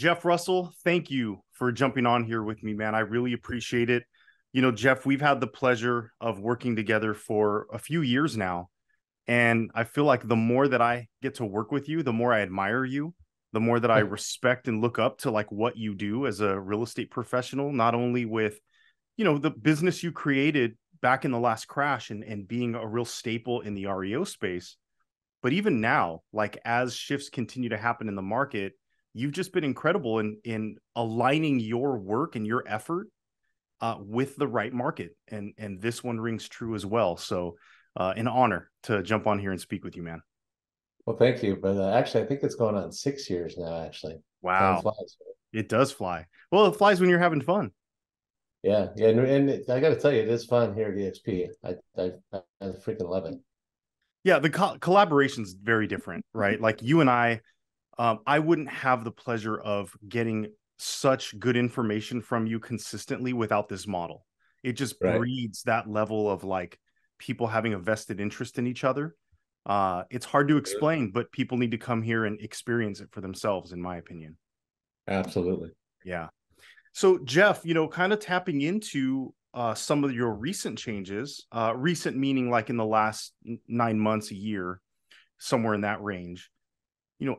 Jeff Russell, thank you for jumping on here with me, man. I really appreciate it. Jeff, we've had the pleasure of working together for a few years now. And I feel like the more that I get to work with you, the more I admire you, the more that I respect and look up to like what you do as a real estate professional, not only with, the business you created back in the last crash and being a real staple in the REO space, but even now, like as shifts continue to happen in the market, you've just been incredible in aligning your work and your effort with the right market. And this one rings true as well. So an honor to jump on here and speak with you, man. Well, thank you. But actually, I think it's going on 6 years now, actually. Time Wow. flies. It does fly. Well, it flies when you're having fun. Yeah. Yeah. And I got to tell you, it is fun here at EXP. I freaking love it. Yeah, the collaboration's very different, right? Like you and I wouldn't have the pleasure of getting such good information from you consistently without this model. It just Right. breeds that level of like people having a vested interest in each other. It's hard to explain, but people need to come here and experience it for themselves, in my opinion. Absolutely. Yeah. So, Jeff, kind of tapping into some of your recent changes, recent meaning like in the last 9 months, a year, somewhere in that range.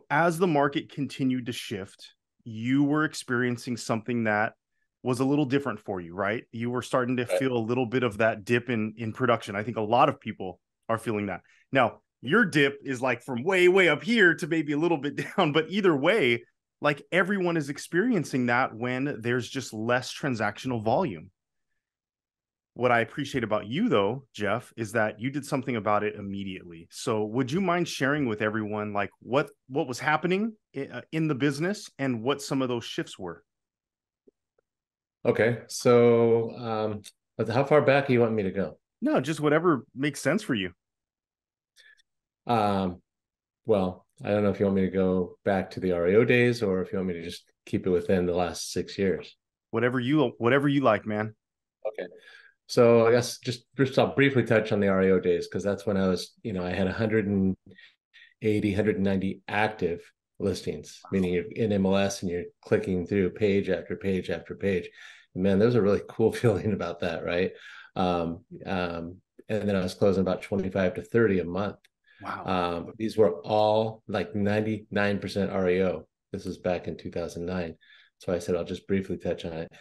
As the market continued to shift, you were experiencing something that was a little different for you, right? You were starting to Right. feel a little bit of that dip in production. I think a lot of people are feeling that. Now, your dip is like from way, way up here to maybe a little bit down, but either way, like everyone is experiencing that when there's just less transactional volume. What I appreciate about you, though, Jeff, is that you did something about it immediately. So, would you mind sharing with everyone like what was happening in the business and what some of those shifts were? Okay. So, but how far back do you want me to go? No, just whatever makes sense for you. Um, well, I don't know if you want me to go back to the REO days or if you want me to just keep it within the last 6 years. Whatever you like, man. Okay. So I guess just I'll briefly touch on the REO days because that's when I was, I had 180, 190 active listings, meaning you're in MLS and you're clicking through page after page after page. And man, there's a really cool feeling about that, right? And then I was closing about 25 to 30 a month. Wow. These were all like 99% REO. This was back in 2009. So I said, I'll just briefly touch on it.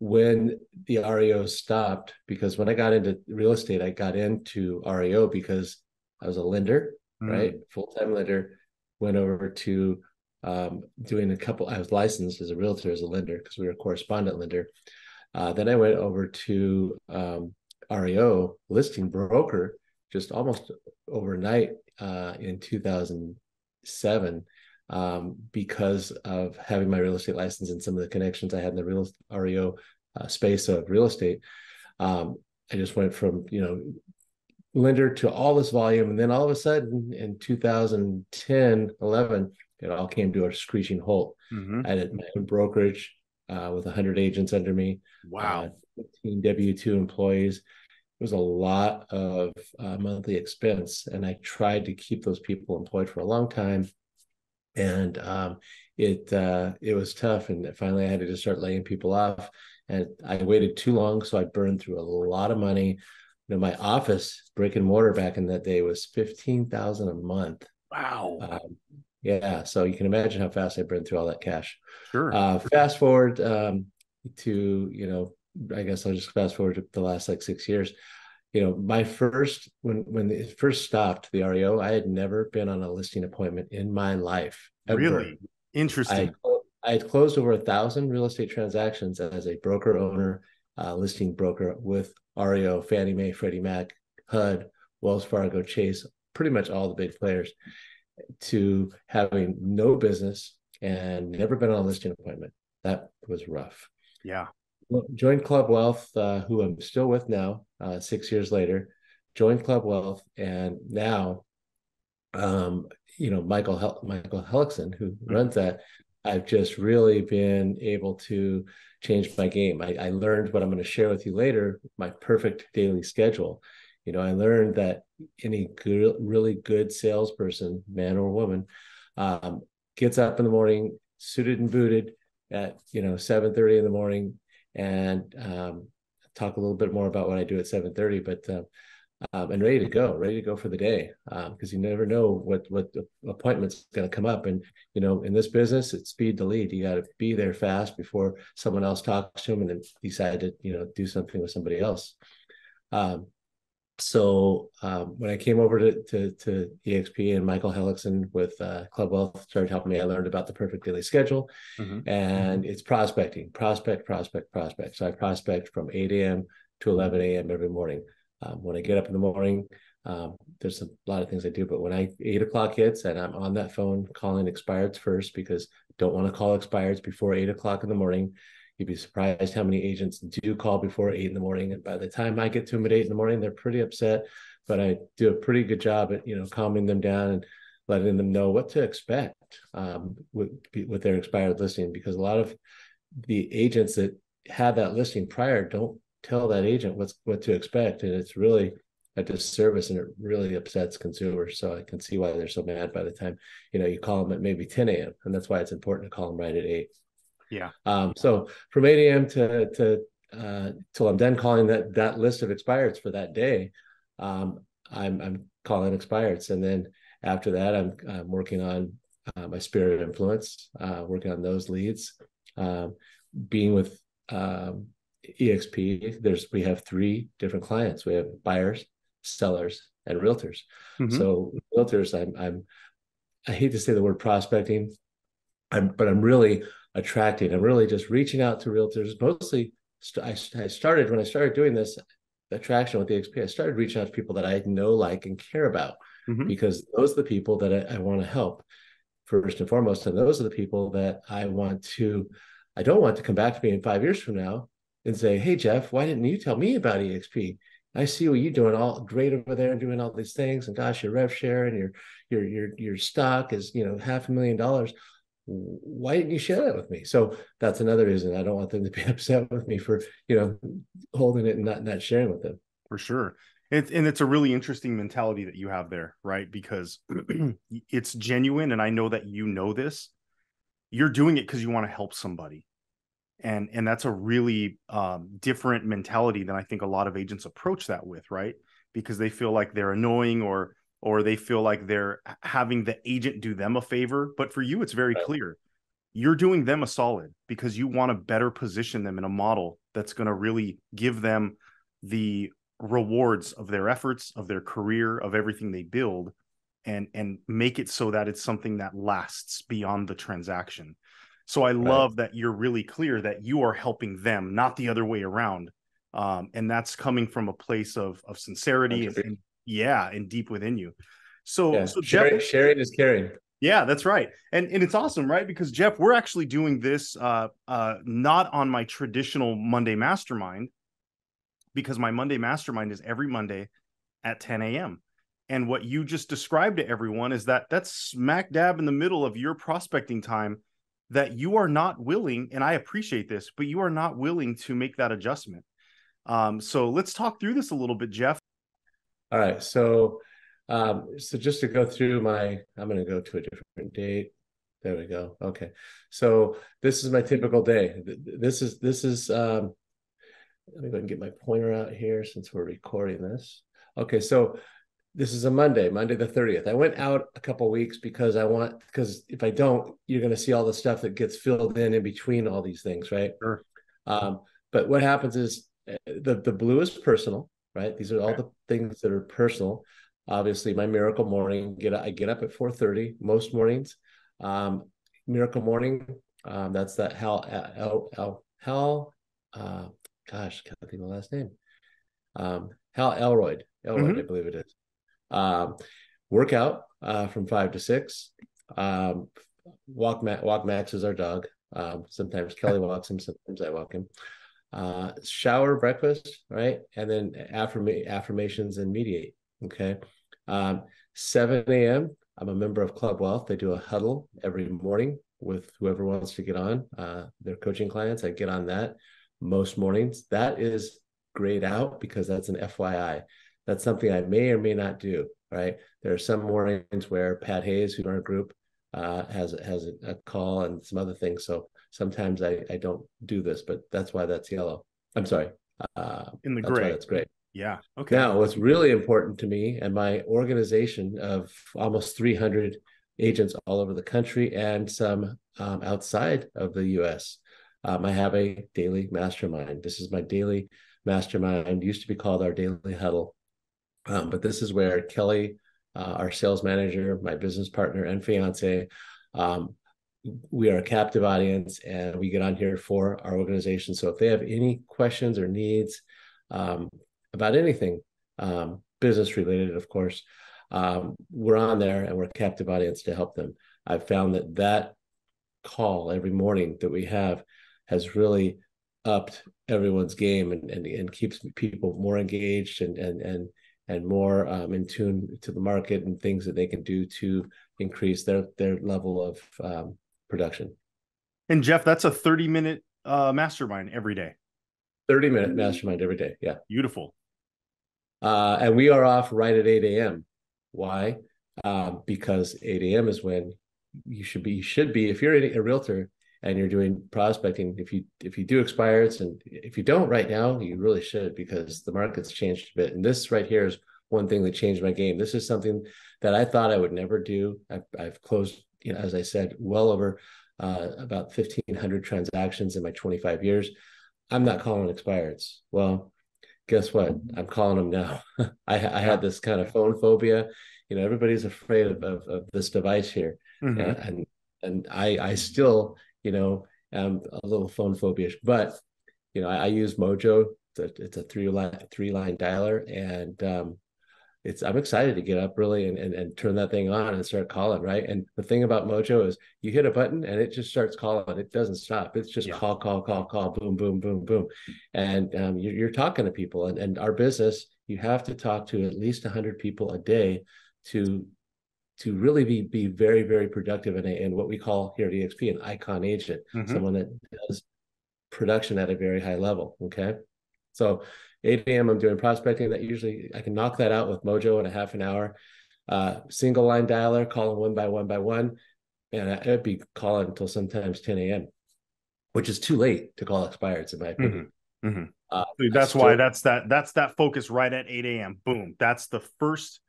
When the REO stopped, because when I got into real estate, I got into REO because I was a lender, right? Mm. Full-time lender, went over to doing I was licensed as a realtor, as a lender, because we were a correspondent lender. Then I went over to REO, listing broker, just almost overnight in 2007 because of having my real estate license and some of the connections I had in the real REO space of real estate. I just went from, lender to all this volume. And then all of a sudden in 2010, 11, it all came to a screeching halt. Hmm. I had my own brokerage with 100 agents under me, Wow. 15 W-2 employees. It was a lot of monthly expense. And I tried to keep those people employed for a long time. And it was tough. And finally, I had to just start laying people off. And I waited too long, so I burned through a lot of money. My office brick and mortar back in that day was 15,000 a month. Wow. Yeah, so you can imagine how fast I burned through all that cash. Sure. Fast forward to I guess I'll just fast forward to the last like 6 years. My first when it first stopped the REO, I had never been on a listing appointment in my life ever. Really interesting. I I had closed over 1,000 real estate transactions as a broker owner, listing broker with REO, Fannie Mae, Freddie Mac, HUD, Wells Fargo, Chase, pretty much all the big players, to having no business and never been on a listing appointment. That was rough. Yeah. Joined Club Wealth, who I'm still with now, 6 years later. Joined Club Wealth, and now, um, Michael Hellickson, who runs that, I've just really been able to change my game. I learned what I'm going to share with you later, my perfect daily schedule. I learned that any good, really good salesperson, man or woman, gets up in the morning, suited and booted, at 7:30 in the morning, and talk a little bit more about what I do at 7:30. But and ready to go for the day, because you never know what appointment's going to come up. And in this business, it's speed to lead. You got to be there fast before someone else talks to them and then decide to do something with somebody else. So when I came over to EXP, and Michael Hellickson with Club Wealth started helping me, I learned about the perfect daily schedule. And it's prospecting, prospect. So I prospect from 8 a.m. to 11 a.m. every morning. When I get up in the morning, there's a lot of things I do, but when 8 o'clock hits and I'm on that phone calling expireds first, because don't want to call expireds before 8 o'clock in the morning. You'd be surprised how many agents do call before 8 in the morning. And by the time I get to them at 8 in the morning, they're pretty upset, but I do a pretty good job at, calming them down and letting them know what to expect with their expired listing, because a lot of the agents that had that listing prior don't tell that agent what to expect. And it's really a disservice, and it really upsets consumers. So I can see why they're so mad by the time, you call them at maybe 10 a.m. And that's why it's important to call them right at 8. Yeah. So from 8 a.m. to till I'm done calling that list of expireds for that day, I'm calling expireds. And then after that, I'm working on my sphere of influence, working on those leads, being with EXP. We have 3 different clients. We have buyers, sellers, and realtors. So realtors, I hate to say the word prospecting, but I'm really attracting. I'm really just reaching out to realtors. Mostly, I started when I started doing this attraction with EXP. I started reaching out to people that I know, like, and care about, because those are the people that I want to help first and foremost, and those are the people that I don't want to come back to me in 5 years from now and say, "Hey, Jeff, why didn't you tell me about EXP? I see what you're doing all great over there and doing all these things. And gosh, your rev share and your stock is $500,000. Why didn't you share that with me?" So that's another reason I don't want them to be upset with me for holding it and not sharing with them. For sure. It's a really interesting mentality that you have there, right? Because it's genuine, and I know that you know this. You're doing it because you want to help somebody. And that's a really different mentality than I think a lot of agents approach that with, right? Because they feel like they're annoying, or they feel like they're having the agent do them a favor. But for you, it's very clear. You're doing them a solid because you want to better position them in a model that's going to really give them the rewards of their efforts, of their career, of everything they build, and make it so that it's something that lasts beyond the transaction. So I love that you're really clear that you are helping them, not the other way around. And that's coming from a place of sincerity and deep within you. So Jeff, sharing is caring. Yeah, that's right. And it's awesome, right? Because Jeff, we're actually doing this not on my traditional Monday mastermind, because my Monday mastermind is every Monday at 10 a.m. And what you just described to everyone is that that's smack dab in the middle of your prospecting time, that you are not willing, and I appreciate this, but you are not willing to make that adjustment. So let's talk through this a little bit, Jeff. All right. So just to go through I'm going to go to a different date. There we go. Okay. So this is my typical day. This is let me go and get my pointer out here since we're recording this. Okay. So this is a Monday the 30th. I went out a couple of weeks because if I don't, you're going to see all the stuff that gets filled in between all these things, right? Sure. But what happens is the blue is personal, right? These are all the things that are personal. Obviously, my miracle morning, I get up at 4:30 most mornings. Miracle morning, that's that gosh, can't think of the last name. Hal Elroyd, I believe it is. Workout from 5 to 6. Walk Max is our dog. Sometimes Kelly walks him, sometimes I walk him. Shower, breakfast, right? And then affirmations and mediate. Okay. 7 a.m. I'm a member of Club Wealth. They do a huddle every morning with whoever wants to get on. Their coaching clients, I get on that most mornings. That is grayed out because that's an FYI. That's something I may or may not do, right? There are some mornings where Pat Hayes, who's in our group, has a call and some other things. So sometimes I don't do this, but that's why that's yellow. I'm sorry. In the That's why gray. that's gray. Yeah. Okay. Now, what's really important to me and my organization of almost 300 agents all over the country and some outside of the US, I have a daily mastermind. This is my daily mastermind. It used to be called our daily huddle. But this is where Kelly, our sales manager, my business partner, and fiance, um, we are a captive audience and we get on here for our organization. So if they have any questions or needs um, about anything business related, of course, we're on there and we're a captive audience to help them. I've found that call every morning that we have has really upped everyone's game and keeps people more engaged and more in tune to the market and things that they can do to increase their level of production. And Jeff, that's a 30-minute mastermind every day. 30-minute mastermind every day. Yeah. Beautiful. And we are off right at 8 a.m. Why? Because 8 a.m. is when you should be, if you're a realtor and you're doing prospecting, if you do expireds, and if you don't right now, you really should, because the market's changed a bit. And this right here is one thing that changed my game. This is something that I thought I would never do. I've closed, as I said, well over about 1,500 transactions in my 25 years. I'm not calling expireds. Well, guess what? I'm calling them now. I had this kind of phone phobia. Everybody's afraid of this device here. Mm-hmm. And I still, am a little phone phobia, but I use Mojo. It's a three line dialer, and I'm excited to get up really and turn that thing on and start calling, right? And the thing about Mojo is you hit a button and it just starts calling. It doesn't stop. It's just call, boom, boom, boom, boom. And you're talking to people. And our business, you have to talk to at least 100 people a day to really be very, very productive in what we call here at EXP an icon agent, someone that does production at a very high level. Okay. So 8 a.m. I'm doing prospecting. That usually I can knock that out with Mojo in a half an hour. Single line dialer, calling one by one. And I'd be calling until sometimes 10 a.m., which is too late to call expireds, in my opinion. That's why that's that focus right at 8 a.m. Boom. That's the first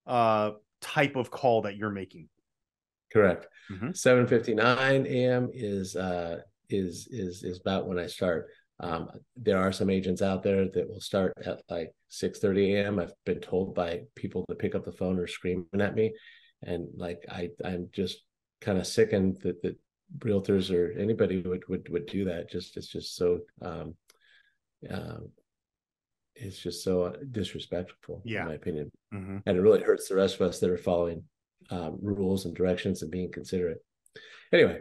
type of call that you're making. Correct. 7:59 a.m. is about when I start. There are some agents out there that will start at like 6:30 a.m. I've been told by people to pick up the phone or screaming at me, and like I'm just kind of sickened that realtors or anybody would do that. It's just so it's just so disrespectful, in my opinion, and it really hurts the rest of us that are following rules and directions and being considerate. Anyway,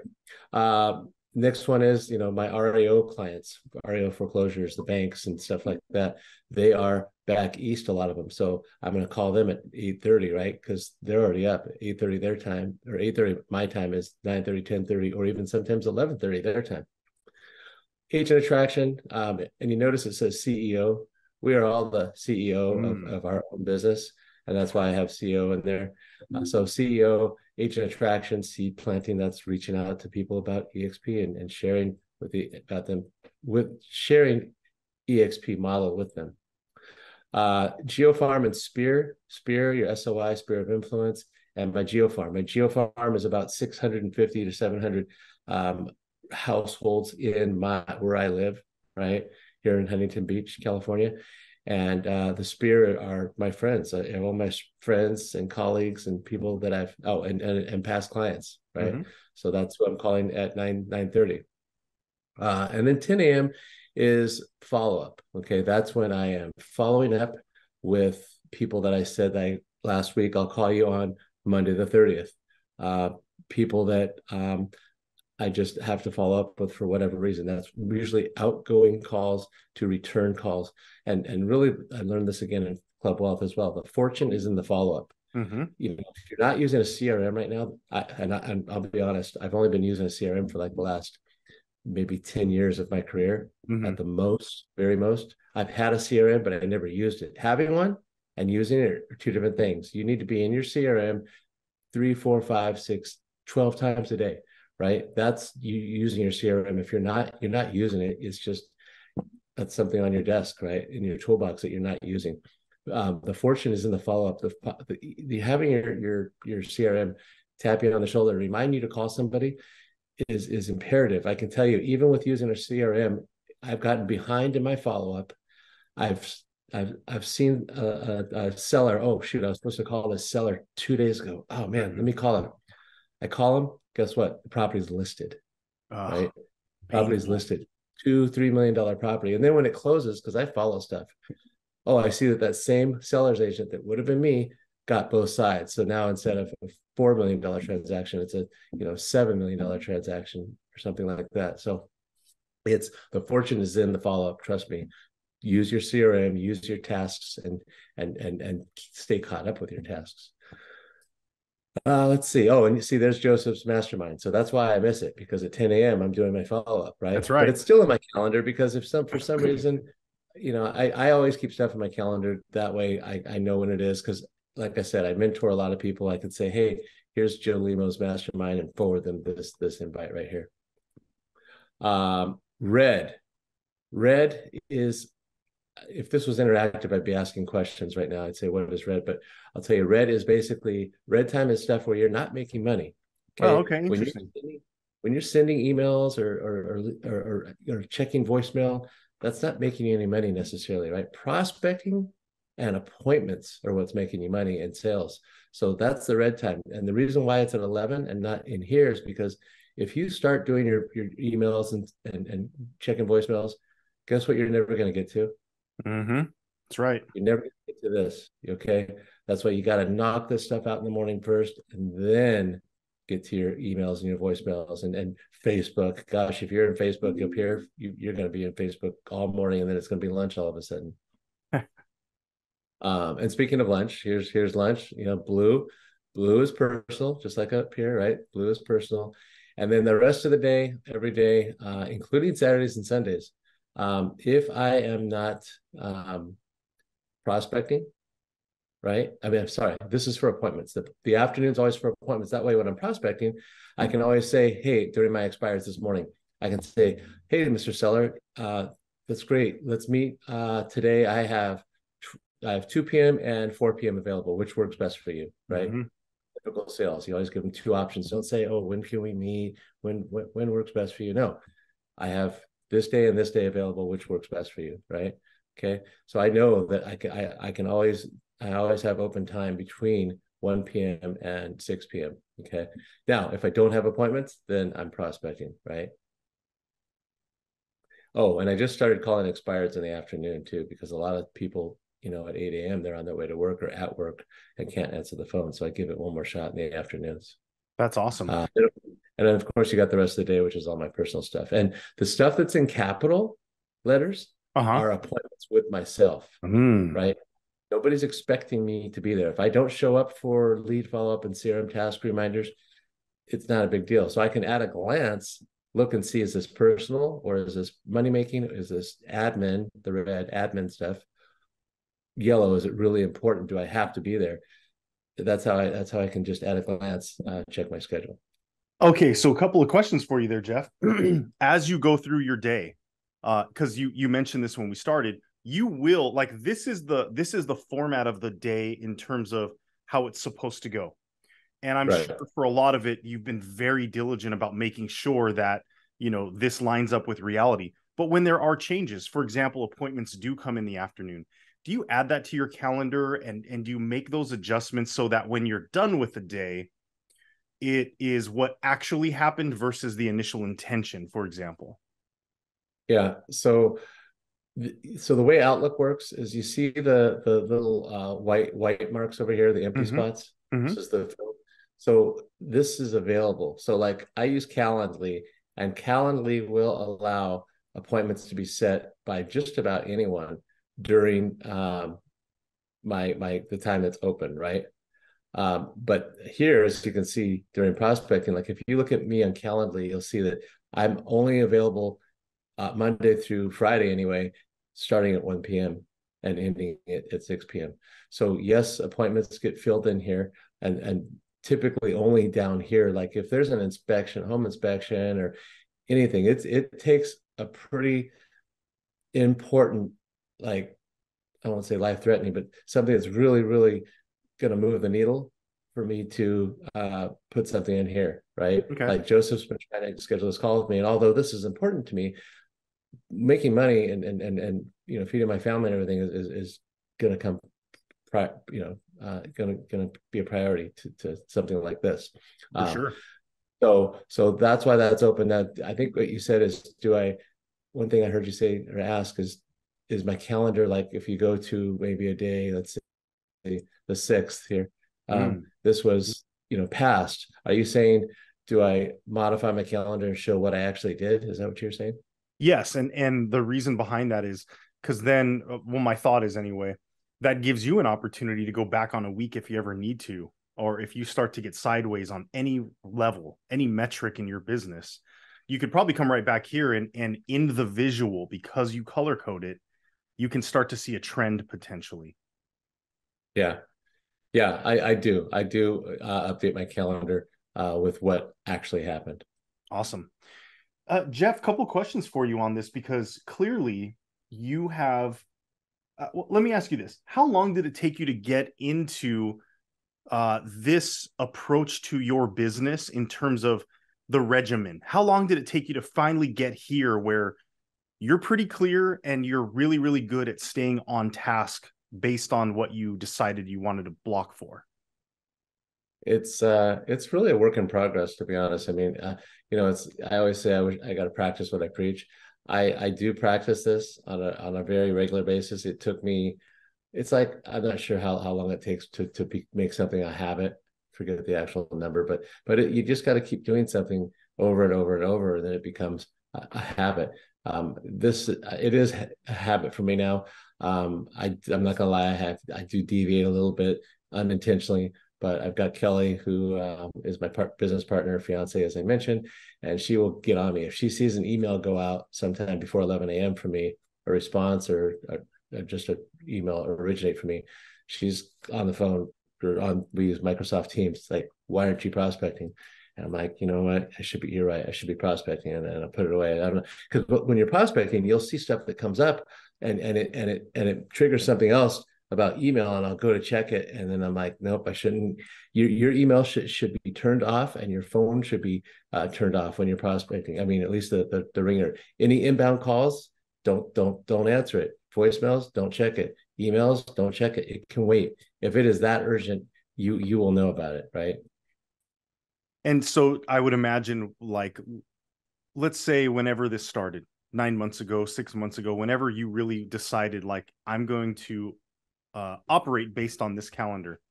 next one is, my REO clients, REO foreclosures, the banks and stuff like that. They are back east, a lot of them. So I'm going to call them at 8:30, right? Because they're already up at 8:30 their time, or 8:30 my time is 9:30, 10:30, or even sometimes 11:30 their time. Agent attraction, and you notice it says CEO. We are all the CEO of our own business, and that's why I have CEO in there. So CEO, agent attraction, seed planting, that's reaching out to people about EXP and sharing sharing EXP model with them. Geofarm and Spear, your SOI, Spear of Influence, and my Geofarm. My Geofarm is about 650 to 700 households in where I live, right here in Huntington Beach, California. And the Spear are my friends. I have all my friends and colleagues and people that I've and past clients, right? So that's what I'm calling at 9:30. And then 10 a.m. is follow-up. Okay, that's when I am following up with people that I said last week I'll call you on Monday the 30th. People that I just have to follow up with for whatever reason. That's usually outgoing calls to return calls. And really, I learned this again in Club Wealth as well. The fortune is in the follow-up. If you're not using a CRM right now, and I'll be honest, I've only been using a CRM for like the last maybe 10 years of my career at the most, very most. I've had a CRM, but I never used it. Having one and using it are two different things. You need to be in your CRM 3, 4, 5, 6, 12 times a day, right? That's you using your CRM. If you're not using it, it's just that's something on your desk, right, in your toolbox that you're not using. The fortune is in the follow up. The having your CRM tap you on the shoulder, remind you to call somebody is imperative. I can tell you, even with using a CRM, I've gotten behind in my follow up. I've I've seen a seller. Oh shoot, I was supposed to call this seller 2 days ago. Oh man, let me call him. I call him. Guess what? The property's listed, Ugh, right? Property's painful. listed. $2-3 million property. And then when it closes, because I follow stuff, oh, I see that that same seller's agent that would have been me got both sides. So now instead of a $4 million transaction, it's a $7 million transaction or something like that. So it's the fortune is in the follow up. Trust me. Use your CRM, use your tasks, and stay caught up with your tasks. Let's see. Oh, and you see, there's Joseph's mastermind. So that's why I miss it, because at 10 a.m. I'm doing my follow up, right? That's But right. it's still in my calendar because if some for some reason, I always keep stuff in my calendar. That way I know when it is. Because like I said, I mentor a lot of people. I could say, hey, here's Joe Limo's mastermind and forward them this invite right here. Red. Red is, if this was interactive, I'd be asking questions right now. I'd say, what is red? But I'll tell you, red time is stuff where you're not making money. Oh, Okay. okay, interesting. When you're sending emails or checking voicemail, that's not making you any money necessarily, right? Prospecting and appointments are what's making you money in sales. So that's the red time. And the reason why it's at 11 and not in here is because if you start doing your emails and checking voicemails, guess what you're never going to get to? Mm-hmm. That's right. You never get to this. Okay. That's why you got to knock this stuff out in the morning first and then get to your emails and your voicemails and Facebook. Gosh, if you're in Facebook up here, you're going to be in Facebook all morning and then it's going to be lunch all of a sudden. And speaking of lunch, here's lunch. Blue is personal, just like up here, right? Blue is personal. And then the rest of the day, every day, including Saturdays and Sundays, if I am not prospecting, right? I mean, I'm sorry, this is for appointments. The afternoon's always for appointments. That way, when I'm prospecting, I can always say, hey, during my expires this morning, I can say, hey, Mr. Seller, that's great. Let's meet today. I have 2 p.m. and 4 p.m. available. Which works best for you, right? Mm-hmm. Typical sales. You always give them two options. Don't say, oh, when can we meet? When works best for you? No, I have this day and this day available. Which works best for you, right? Okay. So I know that I always have open time between 1 p.m. and 6 p.m. Okay. Now, if I don't have appointments, then I'm prospecting, right? Oh, and I just started calling expireds in the afternoon too, because a lot of people, at 8 a.m., they're on their way to work or at work and can't answer the phone. So I give it one more shot in the afternoons. That's awesome. And then, of course, you got the rest of the day, which is all my personal stuff. And the stuff that's in capital letters Uh-huh. are appointments with myself, Mm. right? Nobody's expecting me to be there. If I don't show up for lead follow-up and CRM task reminders, it's not a big deal. So I can at a glance look and see, is this personal or is this money making? Is this admin, the red admin stuff? Yellow, is it really important? Do I have to be there? That's how I can just at a glance check my schedule. Okay, so a couple of questions for you there, Jeff. As you go through your day, because you mentioned this when we started, you will like this is the format of the day in terms of how it's supposed to go. And I'm Right. sure for a lot of it, you've been very diligent about making sure that, this lines up with reality. But when there are changes, for example, appointments do come in the afternoon, do you add that to your calendar and do you make those adjustments so that when you're done with the day, it is what actually happened versus the initial intention, for example? Yeah. So the way Outlook works is you see the little white marks over here, the empty Mm-hmm. spots. Mm-hmm. This is so this is available. So like I use Calendly, and Calendly will allow appointments to be set by just about anyone during the time that's open, right? But here, as you can see during prospecting, like if you look at me on Calendly, you'll see that I'm only available Monday through Friday anyway, starting at 1 p.m. and ending it at 6 p.m. So yes, appointments get filled in here, and typically only down here. Like if there's an inspection, home inspection or anything, it takes a pretty important, like, I won't say life threatening, but something that's really, really going to move the needle for me to put something in here, right? Okay. Like Joseph's been trying to schedule this call with me, and although this is important to me, making money and feeding my family and everything is going to come, going to be a priority to something like this. For Um, sure. so that's why that's open. That I think what you said is, do I? One thing I heard you say or ask is my calendar, like if you go to maybe a day, let's say the 6th here, Mm. this was past. Are you saying, do I modify my calendar and show what I actually did? Is that what you're saying? Yes, and the reason behind that is because then, well, my thought is anyway, that gives you an opportunity to go back on a week if you ever need to, or if you start to get sideways on any level, any metric in your business, you could probably come right back here and in the visual, because you color code it, you can start to see a trend potentially. Yeah. Yeah, I do update my calendar with what actually happened. Awesome. Jeff, couple questions for you on this because clearly you have. Well, let me ask you this: how long did it take you to get into this approach to your business in terms of the regimen? How long did it take you to finally get here where you're pretty clear and you're really, really good at staying on task based on what you decided you wanted to block for? It's really a work in progress, to be honest. I mean, it's I always say I got to practice what I preach. I do practice this on a very regular basis. It took me, it's like, I'm not sure how long it takes to make something a habit. Forget the actual number, but you just got to keep doing something over and over and over, and then it becomes a habit. This it is a habit for me now. I'm not gonna lie, I do deviate a little bit unintentionally, but I've got Kelly, who is my business partner, fiance, as I mentioned, and she will get on me if she sees an email go out sometime before 11 a.m. for me, a response or just an email originate for me. She's on the phone, or we use Microsoft Teams. Like, why aren't you prospecting? And I'm like, you know what? You're right. I should be prospecting, and I put it away. I don't know, because when you're prospecting, you'll see stuff that comes up, and it triggers something else about email, and I'll go to check it, and then I'm like, nope, I shouldn't. Your email should be turned off, and your phone should be turned off when you're prospecting. I mean, at least the ringer. Any inbound calls, don't answer it. Voicemails, don't check it. Emails, don't check it. It can wait. If it is that urgent, you will know about it, right? And so I would imagine, like, let's say whenever this started, 9 months ago, 6 months ago, whenever you really decided, like, I'm going to operate based on this calendar.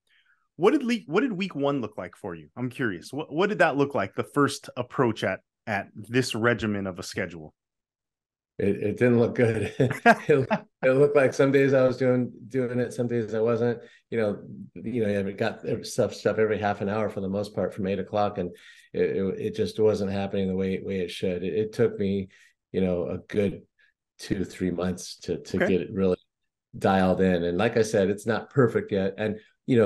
What did week one look like for you? I'm curious. What did that look like? The first approach at this regimen of a schedule. It didn't look good. It looked like some days I was doing it, some days I wasn't. I got stuff every half an hour for the most part from 8 o'clock, and it just wasn't happening the way it should. It took me, a good 2-3 months to Okay. get it really dialed in. And like I said, it's not perfect yet. And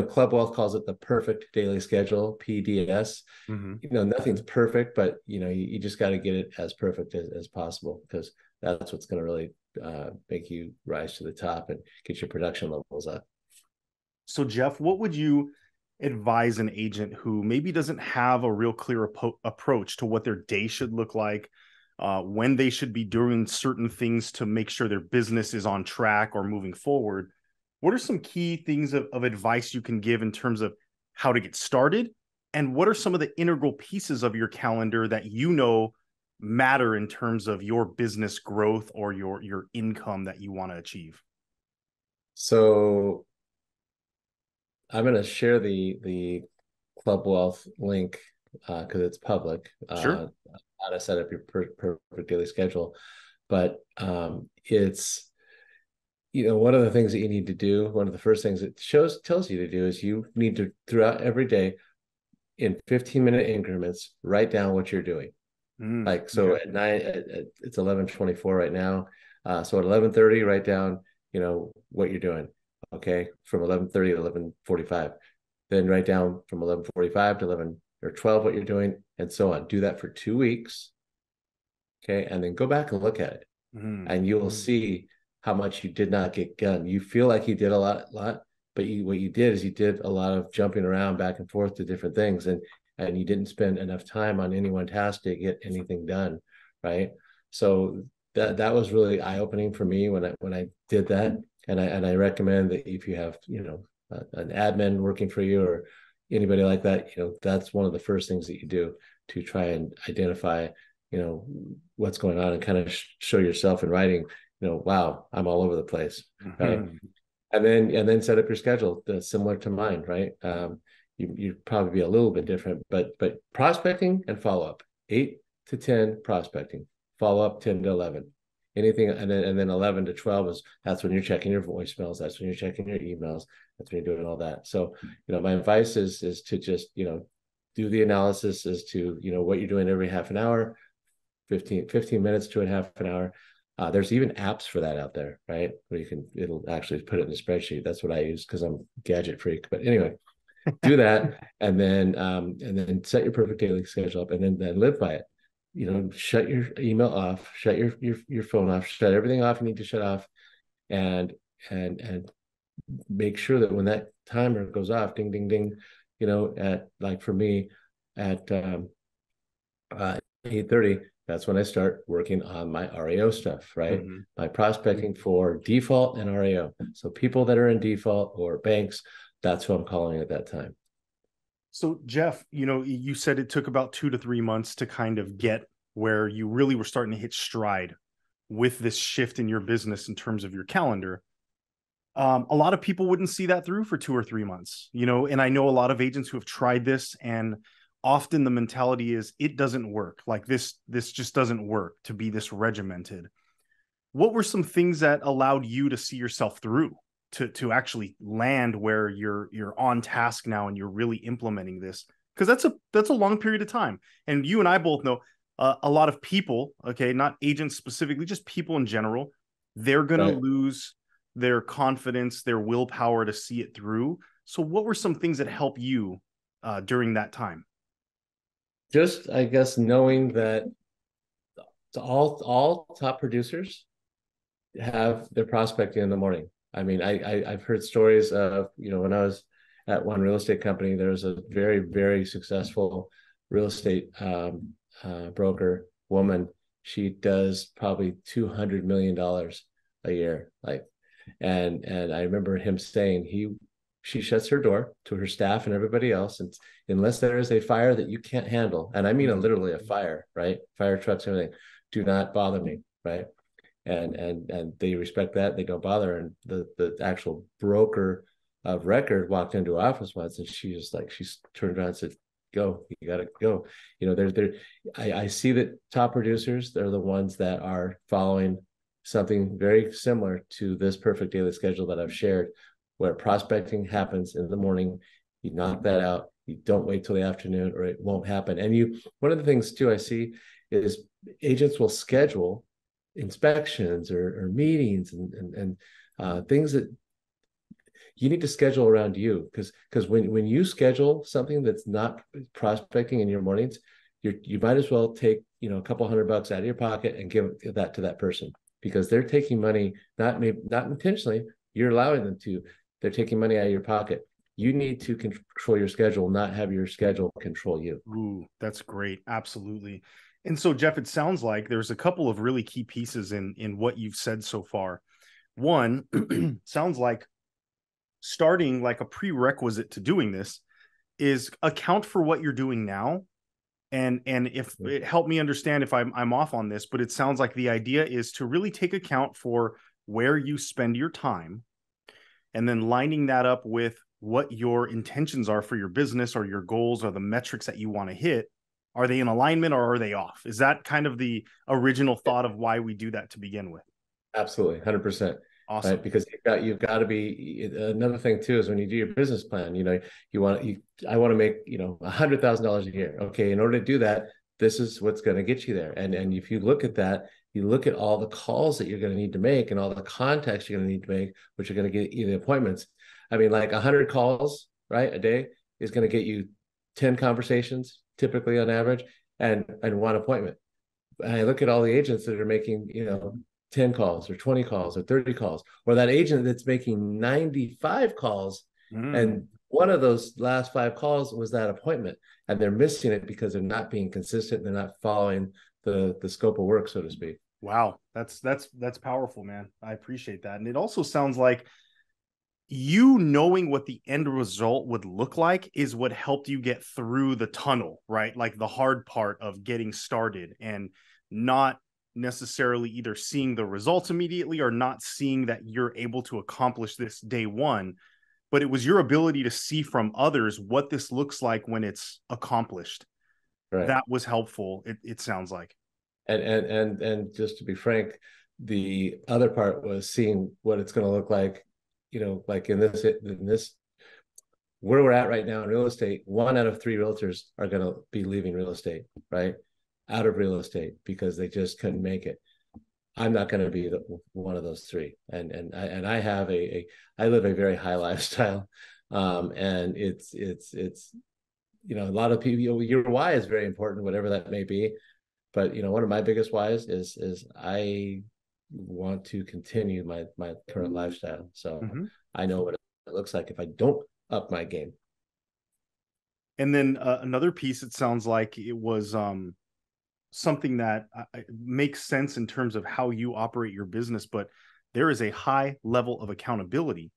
Club Wealth calls it the perfect daily schedule, PDS. Mm-hmm. Nothing's perfect, but you just got to get it as perfect as possible, because that's what's going to really make you rise to the top and get your production levels up. So, Jeff, what would you advise an agent who maybe doesn't have a real clear approach to what their day should look like, when they should be doing certain things to make sure their business is on track or moving forward? What are some key things of advice you can give in terms of how to get started? And what are some of the integral pieces of your calendar that matter in terms of your business growth or your income that you want to achieve? So I'm going to share the Club Wealth link because it's public. Sure. How to set up your perfect daily schedule, but it's one of the things that you need to do. One of the first things it tells you to do is you need to, throughout every day, in 15-minute increments, write down what you're doing. Like, so Okay. at night, it's 11:24 right now. So at 11:30, write down, what you're doing. Okay. From 11:30 to 11:45. then write down from 11:45 to 11 or 12 what you're doing, and so on. Do that for 2 weeks. Okay. And then go back and look at it. Mm-hmm. And you will see how much you did not get done. You feel like you did a lot, but what you did is you did a lot of jumping around back and forth to different things, and you didn't spend enough time on any one task to get anything done, right? So that was really eye-opening for me when I did that, and I recommend that if you have an admin working for you or anybody like that, that's one of the first things that you do to try and identify what's going on and kind of show yourself in writing, wow, I'm all over the place, right? Mm-hmm. And then set up your schedule similar to mine, right? You'd probably be a little bit different, but prospecting and follow up, 8 to 10 prospecting, follow up 10 to 11, anything, and then 11 to 12 that's when you're checking your voicemails, that's when you're checking your emails, that's when you're doing all that. So my advice is to just do the analysis as to what you're doing every half an hour, 15 minutes to a half an hour. There's even apps for that out there, right? Where it'll actually put it in a spreadsheet. That's what I use because I'm a gadget freak. But anyway, do that, and then set your perfect daily schedule up, and then live by it. Shut your email off, shut your phone off, shut everything off you need to shut off, and make sure that when that timer goes off, ding ding ding, at, like, for me, at 8:30, that's when I start working on my REO stuff, right? Mm-hmm. My prospecting for default and REO. So people that are in default or banks, that's what I'm calling at that time. So Jeff, you said it took about 2 to 3 months to kind of get where you really were starting to hit stride with this shift in your business in terms of your calendar. A lot of people wouldn't see that through for 2 or 3 months, and I know a lot of agents who have tried this, and often the mentality is it doesn't work. Like this just doesn't work to be this regimented. What were some things that allowed you to see yourself through to actually land where you're on task now and you're really implementing this? Because that's a long period of time, and you and I both know a lot of people, okay, not agents specifically, just people in general, they're gonna Right. lose their confidence, their willpower to see it through. So what were some things that help you during that time? Just, I guess, knowing that all top producers have their prospecting in the morning. I mean, I've heard stories of, when I was at one real estate company, there was a very, very successful real estate broker woman. She does probably $200 million a year. And I remember him saying she shuts her door to her staff and everybody else, and unless there is a fire that you can't handle, and I mean literally a fire, right? Fire trucks, everything, do not bother me, right? And they respect that. They don't bother. And the actual broker of record walked into her office once, and she turned around and said, "Go, you got to go." I see that top producers, they're the ones that are following something very similar to this perfect daily schedule that I've shared, where prospecting happens in the morning. You knock that out. You don't wait till the afternoon, or it won't happen. And one of the things too I see is agents will schedule inspections or meetings and things that you need to schedule around you, because when you schedule something that's not prospecting in your mornings, you might as well take a couple $100 out of your pocket and give that to that person, because they're taking money, not intentionally, you're allowing them to. They're taking money out of your pocket. You need to control your schedule, not have your schedule control you. Ooh, that's great. Absolutely. And so, Jeff, it sounds like there's a couple of really key pieces in what you've said so far. One, sounds like starting like a prerequisite to doing this is account for what you're doing now. And if it helped me understand if I'm off on this, but it sounds like the idea is to really take account for where you spend your time, and then lining that up with what your intentions are for your business or your goals or the metrics that you want to hit. Are they in alignment or are they off? Is that kind of the original thought of why we do that to begin with? Absolutely, 100%. Awesome. Right, because you've got to be. Another thing too is when you do your business plan, I want to make $100,000 a year. Okay, in order to do that, this is what's going to get you there. And if you look at that, you look at all the calls that you're going to need to make and all the contacts you're going to need to make, which are going to get you the appointments. I mean, like 100 calls right, a day is going to get you 10 conversations typically on average, and one appointment. And I look at all the agents that are making, 10 calls or 20 calls or 30 calls, or that agent that's making 95 calls. Mm. And one of those last 5 calls was that appointment. And they're missing it because they're not being consistent. They're not following the scope of work, so to speak. Wow, that's powerful, man. I appreciate that. And it also sounds like you knowing what the end result would look like is what helped you get through the tunnel, right? Like the hard part of getting started and not necessarily either seeing the results immediately or not seeing that you're able to accomplish this day one, but it was your ability to see from others what this looks like when it's accomplished. Right. That was helpful. It sounds like. And just to be frank, the other part was seeing what it's going to look like, like in this where we're at right now in real estate. 1 out of 3 realtors are going to be leaving real estate, right? Out of real estate because they just couldn't make it. I'm not going to be one of those 3. And I have I live a very high lifestyle, and it's a lot of people. Your why is very important, whatever that may be. But one of my biggest whys is I want to continue my current lifestyle. So Mm-hmm. I know what it looks like if I don't up my game. And then another piece, it sounds like it was something that makes sense in terms of how you operate your business, but there is a high level of accountability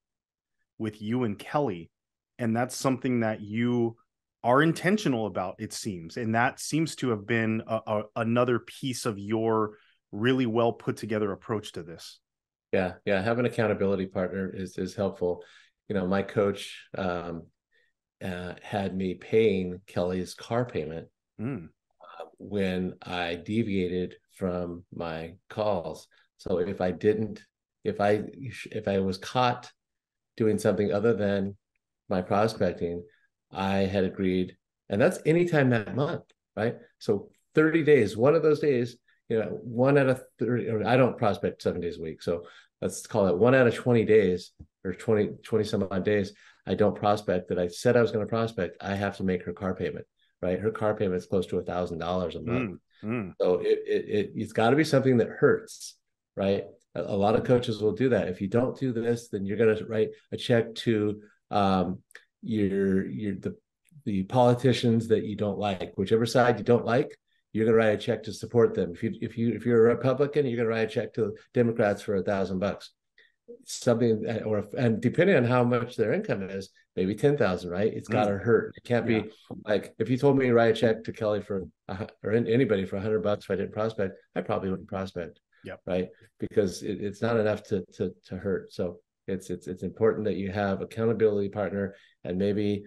with you and Kelly. And that's something that you are intentional about, it seems. And that seems to have been another piece of your really well put together approach to this. Yeah. Having an accountability partner is helpful. My coach had me paying Kelly's car payment Mm. when I deviated from my calls. So if I was caught doing something other than my prospecting, I had agreed, and that's anytime that month, right? So 30 days, one of those days, 1 out of 30, or I don't prospect 7 days a week. So let's call it 1 out of 20 days or 20 some odd days. I don't prospect that I said I was going to prospect. I have to make her car payment, right? Her car payment is close to $1,000 a month. Mm. Mm. So it's got to be something that hurts, right? A lot of coaches will do that. If you don't do this, then you're going to write a check to the politicians that you don't like, whichever side you don't like. You're going to write a check to support them. If you're a Republican, you're going to write a check to Democrats for $1,000. Something, and depending on how much their income is, maybe 10,000, right? It's got to hurt. It can't be like, if you told me to write a check to Kelly or anybody for $100 if I didn't prospect, I probably wouldn't prospect. Yep. Right. Because it's not enough to hurt. So it's important that you have accountability partner, and maybe,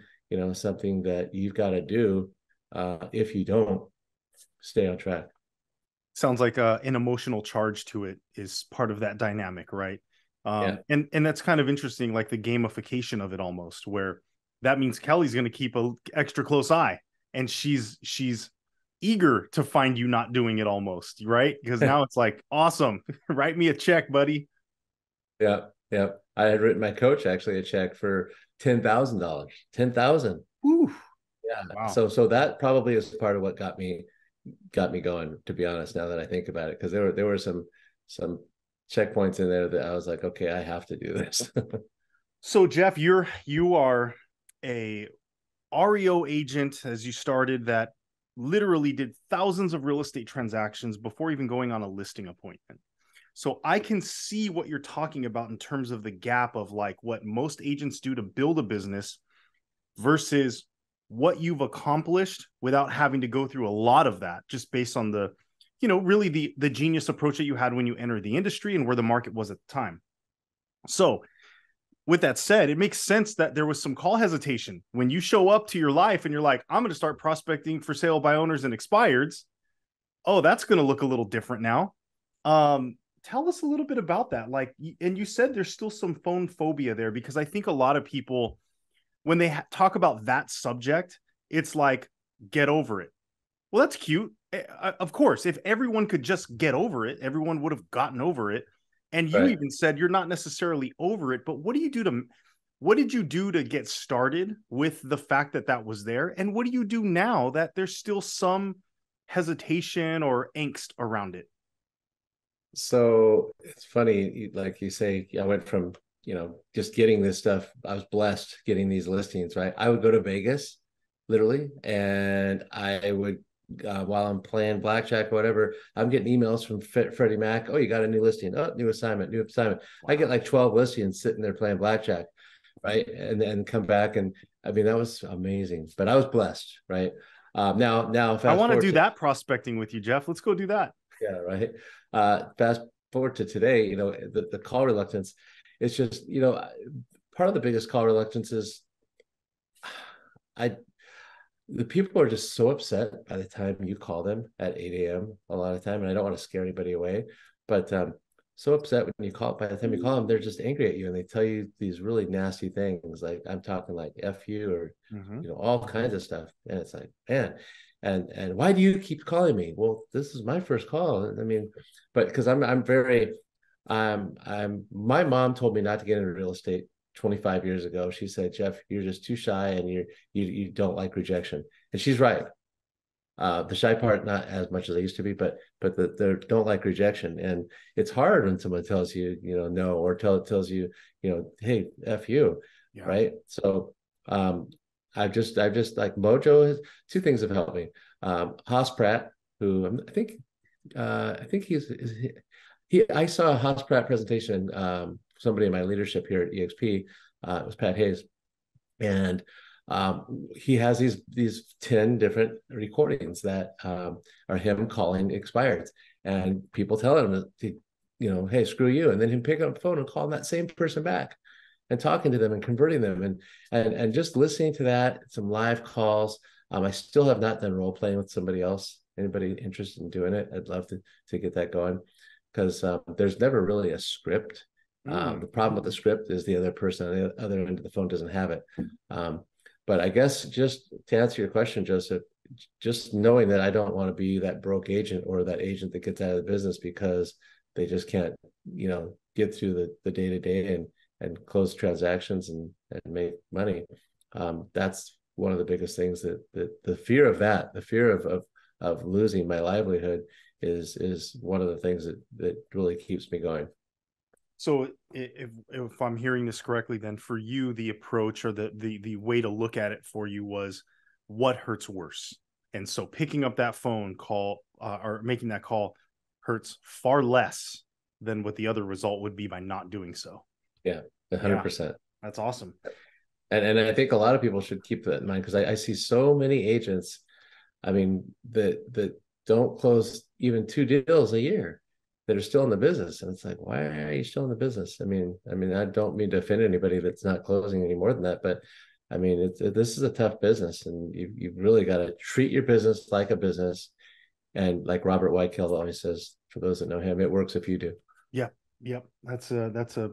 something that you've got to do if you don't stay on track. Sounds like an emotional charge to it is part of that dynamic, right? Yeah. And that's kind of interesting, like the gamification of it almost, where that means Kelly's going to keep a extra close eye, and she's eager to find you not doing it almost, right? Because now it's like, awesome, write me a check, buddy. Yeah. I had written my coach actually a check for $10,000. 10,000. Whew. Yeah. Wow. So that probably is part of what got me going, to be honest, now that I think about it, because there were some checkpoints in there that I was like, okay, I have to do this. So Jeff, you are a REO agent, as you started, that literally did thousands of real estate transactions before even going on a listing appointment. So I can see what you're talking about in terms of the gap of like what most agents do to build a business versus what you've accomplished without having to go through a lot of that, just based on the, really the genius approach that you had when you entered the industry and where the market was at the time. So with that said, it makes sense that there was some call hesitation when you show up to your life and you're like, I'm going to start prospecting for sale by owners and expireds. Oh, that's going to look a little different now. Tell us a little bit about that. Like, and you said there's still some phone phobia there, because I think a lot of people, when they talk about that subject, it's like, get over it. Well, that's cute. Of course, if everyone could just get over it, everyone would have gotten over it. And you Right. even said you're not necessarily over it, but what do you do to what did you do to get started with the fact that that was there? And what do you do now that there's still some hesitation or angst around it? So it's funny, like you say, I went from, just getting this stuff. I was blessed getting these listings, right? I would go to Vegas, literally, and I would, while I'm playing blackjack or whatever, I'm getting emails from Freddie Mac. Oh, you got a new listing. Oh, new assignment, new assignment. I get Wow. like 12 listings sitting there playing blackjack, right? And then come back, and I mean that was amazing. But I was blessed, right? Now I fast want to forward do to, that prospecting with you, Jeff. Let's go do that. yeah, right. Fast forward to today, the call reluctance. It's just, part of the biggest call reluctance is I the people are just so upset by the time you call them at 8 a.m. a lot of time. And I don't want to scare anybody away, but so upset when you call, by the time you call them, they're just angry at you and they tell you these really nasty things. Like I'm talking like F you or, Mm-hmm. all kinds of stuff. And it's like, man, and why do you keep calling me? Well, this is my first call. I mean, but because I'm very, my mom told me not to get into real estate 25 years ago. She said, Jeff, you're just too shy and you don't like rejection. And she's right. The shy part, not as much as I used to be, but the don't like rejection. And it's hard when someone tells you, no, or tells you, hey, F you. Yeah. Right. So I've just like Mojo has two things have helped me. Haas Pratt, who I think I saw a Haas Pratt presentation, somebody in my leadership here at EXP. It was Pat Hayes, and he has these 10 different recordings that are him calling expireds and people telling him to, hey, screw you, and then him picking up the phone and calling that same person back and talking to them and converting them and just listening to that, some live calls. I still have not done role playing with somebody else. Anybody interested in doing it? I'd love to get that going, because there's never really a script. Mm. The problem with the script is the other person on the other end of the phone doesn't have it. Um, but I guess just to answer your question, Joseph, just knowing that I don't want to be that broke agent or that agent that gets out of the business because they just can't, get through the day to day and close transactions and make money. That's one of the biggest things that the fear of that, the fear of losing my livelihood is one of the things that really keeps me going. So if I'm hearing this correctly, then for you, the approach or the way to look at it for you was what hurts worse. And so picking up that phone call or making that call hurts far less than what the other result would be by not doing so. Yeah, Yeah, 100%. that's awesome. And I think a lot of people should keep that in mind, because I see so many agents, I mean, that don't close even 2 deals a year that are still in the business. And it's like, why are you still in the business? I don't mean to offend anybody that's not closing any more than that, but I mean, this is a tough business, and you've really got to treat your business like a business. And like Robert Whitekill always says, for those that know him, it works if you do. Yeah, yep. That's a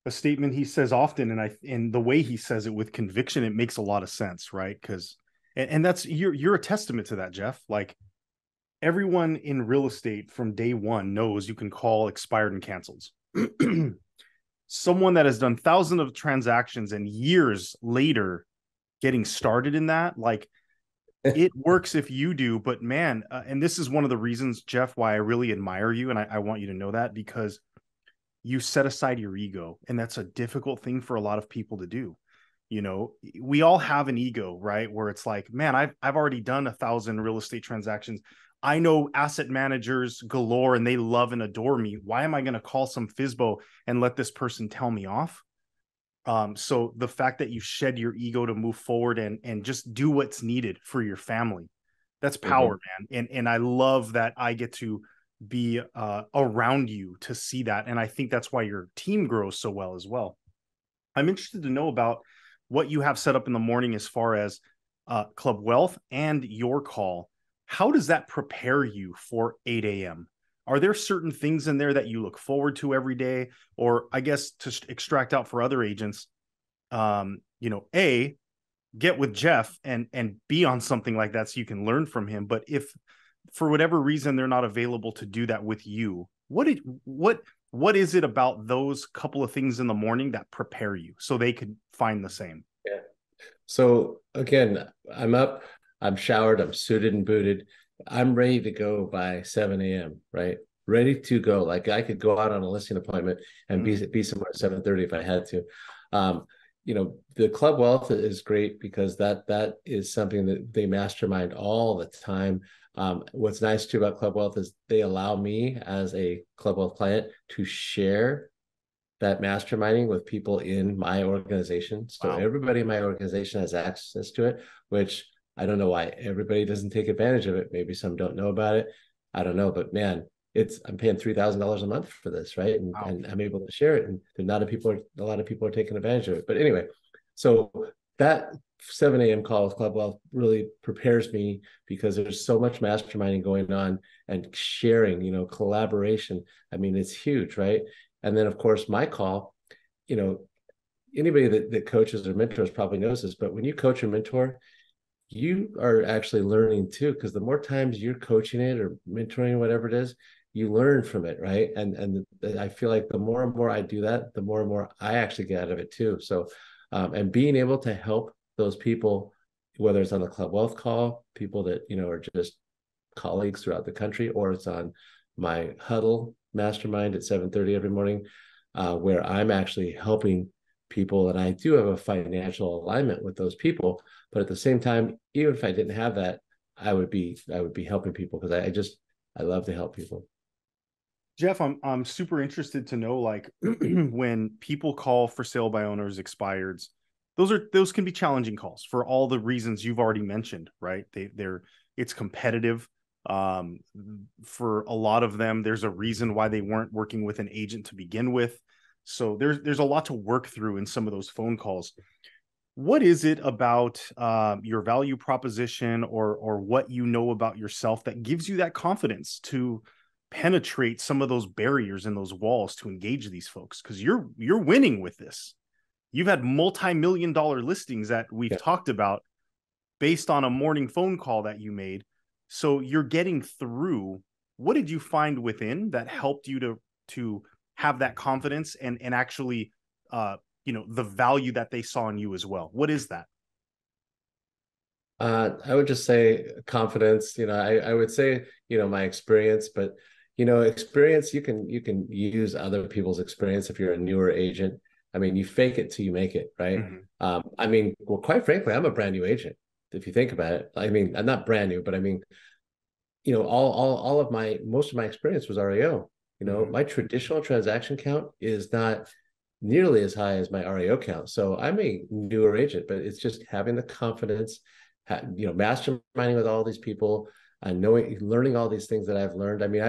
statement he says often, and the way he says it with conviction, it makes a lot of sense, right? Because and that's you're a testament to that, Jeff. Like everyone in real estate from day one knows you can call expired and cancels. Someone that has done thousands of transactions and years later getting started in that, like it works if you do. But man, and this is one of the reasons, Jeff, why I really admire you, and I want you to know that, because you set aside your ego, and that's a difficult thing for a lot of people to do. We all have an ego, right? Where it's like, man, I've already done 1,000 real estate transactions. I know asset managers galore and they love and adore me. Why am I going to call some FISBO and let this person tell me off? So the fact that you shed your ego to move forward and just do what's needed for your family, that's Mm-hmm. power, man. And I love that I get to be around you to see that. And I think that's why your team grows so well as well. I'm interested to know about what you have set up in the morning as far as Club Wealth and your call. How does that prepare you for 8 a.m.? Are there certain things in there that you look forward to every day? Or I guess to extract out for other agents, A, get with Jeff and be on something like that so you can learn from him. But if for whatever reason they're not available to do that with you, what What is it about those couple of things in the morning that prepare you so they could find the same? Yeah. So again, I'm up, I'm showered, I'm suited and booted. I'm ready to go by 7 a.m., right? Ready to go. Like I could go out on a listing appointment and Mm. be somewhere at 7:30 if I had to. Um, the Club Wealth is great because that is something that they mastermind all the time. What's nice too about Club Wealth is they allow me as a Club Wealth client to share that masterminding with people in my organization. So Wow. everybody in my organization has access to it, which I don't know why everybody doesn't take advantage of it. Maybe some don't know about it. I don't know, but man, I'm paying $3,000 a month for this, right? Wow. And I'm able to share it, and a lot of people are taking advantage of it. But anyway, so that 7 a.m. call with Club Wealth really prepares me because there's so much masterminding going on and sharing, collaboration. I mean, it's huge, right? And then, of course, my call, you know, anybody that coaches or mentors probably knows this, but when you coach or mentor, you are actually learning too, because the more times you're coaching it or mentoring or whatever it is, you learn from it, right? And I feel like the more and more I do that, the more and more I actually get out of it too. So, and being able to help those people, whether it's on the Club Wealth call, people that are just colleagues throughout the country, or it's on my huddle mastermind at 7:30 every morning, where I'm actually helping people, and I do have a financial alignment with those people. But at the same time, even if I didn't have that, I would be helping people because I love to help people. Jeff, I'm super interested to know, like, when people call for sale by owners expireds, those can be challenging calls for all the reasons you've already mentioned, right? They're it's competitive. Um, for a lot of them, there's a reason why they weren't working with an agent to begin with. So there's a lot to work through in some of those phone calls. What is it about your value proposition, or what you know about yourself, that gives you that confidence to penetrate some of those barriers and those walls to engage these folks? Because you're winning with this. You've had multi-million dollar listings that we've Yeah. talked about based on a morning phone call that you made. So you're getting through. What did you find within that helped you to have that confidence and actually the value that they saw in you as well? What is that? I would just say confidence. I would say, my experience, but experience, you can use other people's experience if you're a newer agent. I mean, you fake it till you make it, right? Mm-hmm. I mean, well, quite frankly, I'm a brand new agent. If you think about it, I mean, I'm not brand new, but I mean, all of most of my experience was REO. Mm-hmm. My traditional transaction count is not nearly as high as my REO count. So I'm a newer agent, but it's just having the confidence, masterminding with all these people and learning all these things that I've learned. I mean,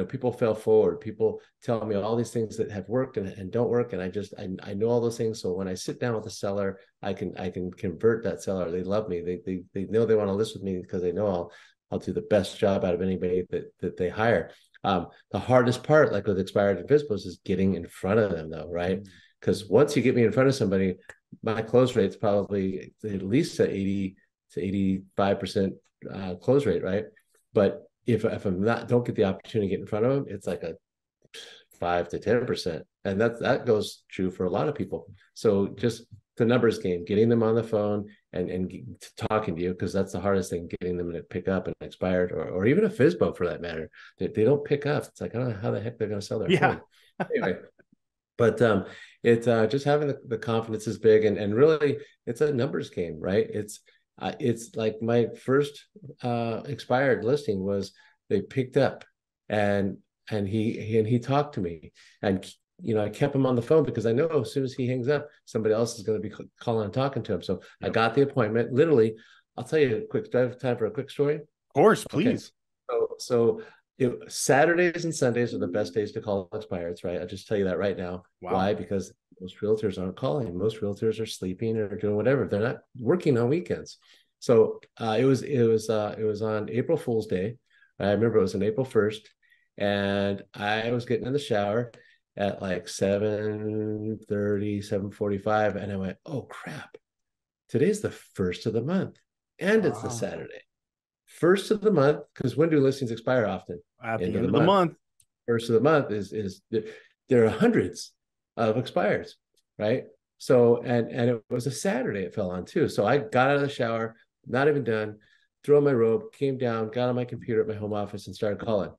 people fail forward. People tell me all these things that have worked and don't work. And I know all those things. So when I sit down with a seller, I can convert that seller. They love me. They know they want to list with me because they know I'll do the best job out of anybody that they hire. The hardest part, like with expired invisibles, is getting in front of them, though, right? Because once you get me in front of somebody, my close rate's probably at least a 80 to 85% close rate, right? But if I'm not, don't get the opportunity to get in front of them, it's like a 5 to 10%, and that goes true for a lot of people. So just the numbers game, getting them on the phone and talking to you, because that's the hardest thing, getting them to pick up an expired or even a FISBO for that matter. They don't pick up. It's like, I don't know how the heck they're going to sell their Yeah. home. Anyway, but it's just having the confidence is big, and really it's a numbers game, right? It's like my first expired listing was, they picked up, and he talked to me, and I kept him on the phone because I know as soon as he hangs up, somebody else is going to be calling and talking to him. So I Yep. got the appointment. Literally, I'll tell you a quick. Do I have time for a quick story? Of course, Okay. please. So Saturdays and Sundays are the best days to call expireds, right? I'll just tell you that right now. Wow. Why? Because most realtors aren't calling. Most realtors are sleeping or doing whatever. They're not working on weekends. So it was on April Fool's Day. I remember it was on April 1st, and I was getting in the shower at like 7:30, 7:45, and I went, "Oh crap! Today's the first of the month, and it's the Ah, Saturday." First of the month, because when do listings expire often? at End the of end the of the month. month. First of the month is there are hundreds of expireds, right? So, and it was a Saturday it fell on too. So I got out of the shower, not even done, threw on my robe, came down, got on my computer at my home office and started calling.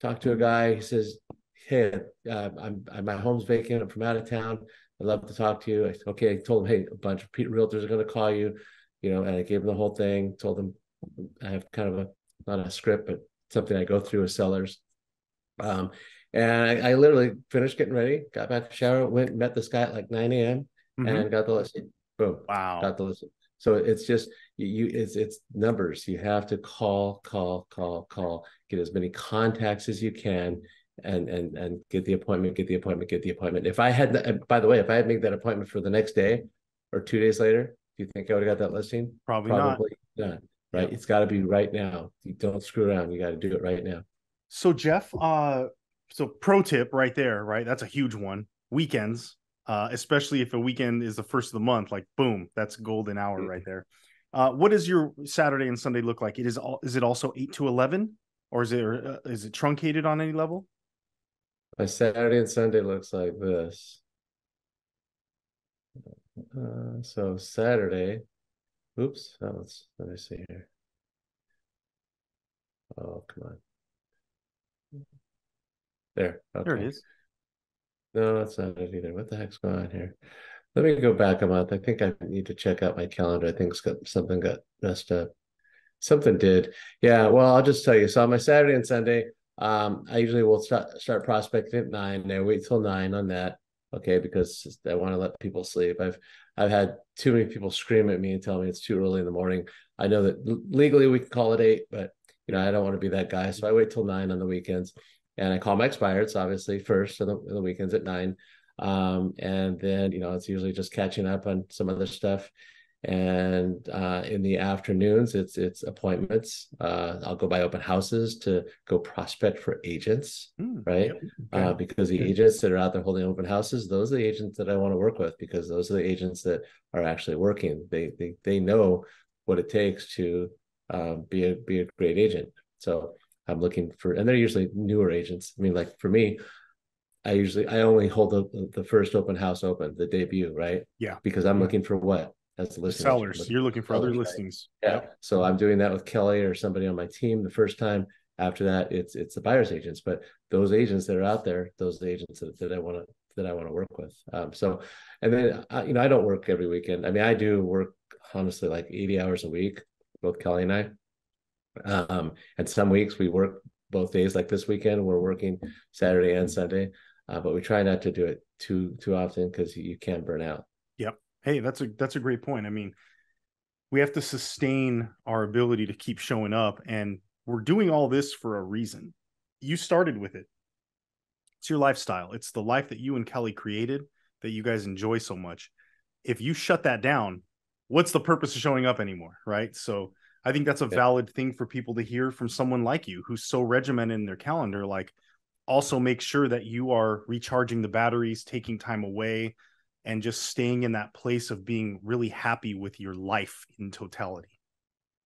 Talked to a guy. He says, "Hey, my home's vacant. I'm from out of town. I'd love to talk to you." I said, "Okay." I told him, "Hey, a bunch of realtors are going to call you," and I gave him the whole thing. Told him I have kind of not a script, but something I go through with sellers. Um, and I literally finished getting ready, got back to the shower, went and met this guy at like 9 a.m. Mm-hmm. and got the listing. Boom, Wow. got the listing. So it's just it's numbers. You have to call, get as many contacts as you can, and get the appointment. If I had, by the way, if I had made that appointment for the next day or 2 days later, do you think I would have got that listing? Probably not. Probably not. Right? Yep. It's got to be right now. You don't screw around. You got to do it right now. So Jeff, so pro tip right there, right? That's a huge one. Weekends, especially if a weekend is the first of the month, like boom, that's golden hour right there. What does your Saturday and Sunday look like? Is it also 8 to 11, or is it truncated on any level? My Saturday and Sunday looks like this. So Saturday, oops, let me see here. Oh, come on. There, There it okay. is. No, that's not it either. What the heck's going on here? Let me go back a month. I think I need to check out my calendar. I think something got messed up. Something did. Yeah, well, I'll just tell you. So on my Saturday and Sunday, I usually will start prospecting at 9. I wait till 9 on that. Okay, because I want to let people sleep. I've had too many people scream at me and tell me it's too early in the morning. I know that legally we can call it 8, but I don't want to be that guy. So I wait till 9 on the weekends. And I call my expireds, obviously, first on the weekends at 9. And then, it's usually just catching up on some other stuff. And in the afternoons, it's appointments. I'll go by open houses to go prospect for agents, right? Yep. Okay. Because the agents that are out there holding open houses, those are the agents that I want to work with, because those are the agents that are actually working. They know what it takes to be a great agent. So I'm looking for, and they're usually newer agents. I mean, like for me, I only hold the first open house open, the debut, right? Yeah. Because I'm looking for what? As a listing agent. Sellers. You're looking for other Sellers, right? listings. Yeah. Yep. So I'm doing that with Kelly or somebody on my team the first time. After that, it's the buyer's agents. But those agents that are out there, those are the agents that I want to work with. So, and then I don't work every weekend. I mean, I do work honestly like 80 hours a week, both Kelly and I. And some weeks we work both days. Like this weekend, we're working Saturday and Sunday, but we try not to do it too often because you can burn out. Yep. Hey, that's a great point. I mean, we have to sustain our ability to keep showing up, and we're doing all this for a reason. You started with it. It's your lifestyle. It's the life that you and Kelly created that you guys enjoy so much. If you shut that down, what's the purpose of showing up anymore, right? So I think that's a Yeah. valid thing for people to hear from someone like you who's so regimented in their calendar. Like, also make sure that you are recharging the batteries, taking time away, and just staying in that place of being really happy with your life in totality.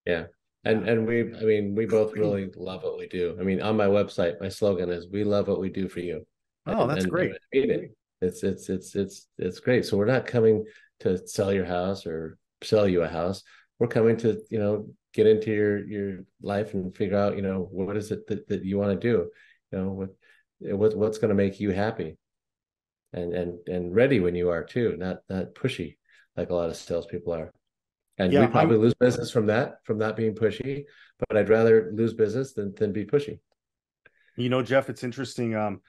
Yeah. And we both really love what we do. I mean, on my website, my slogan is "We love what we do for you," Oh, and that's I great. mean it. It's great. So we're not coming to sell your house or sell you a house. We're coming to get into your life and figure out what is it that you want to do. What's going to make you happy, and ready when you are too, not pushy like a lot of salespeople are. And we Yeah, probably lose business from not being pushy, but I'd rather lose business than be pushy. Jeff, it's interesting.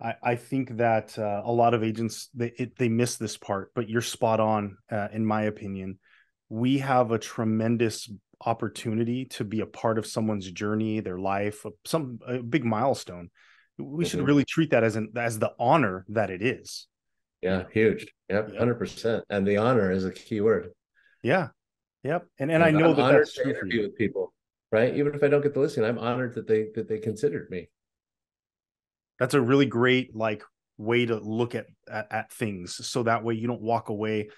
I think that a lot of agents they miss this part, but you're spot on. In my opinion, we have a tremendous opportunity to be a part of someone's journey, their life, a big milestone. We should Mm-hmm. really treat that as the honor that it is. Yeah, huge. Yep, Yep. 100%. And the honor is a key word. Yeah. Yep. And I know I'm that honored that's to true for interview you. with people, right? Even if I don't get the listing, I'm honored that they considered me. That's a really great way to look at things, so that way you don't walk away.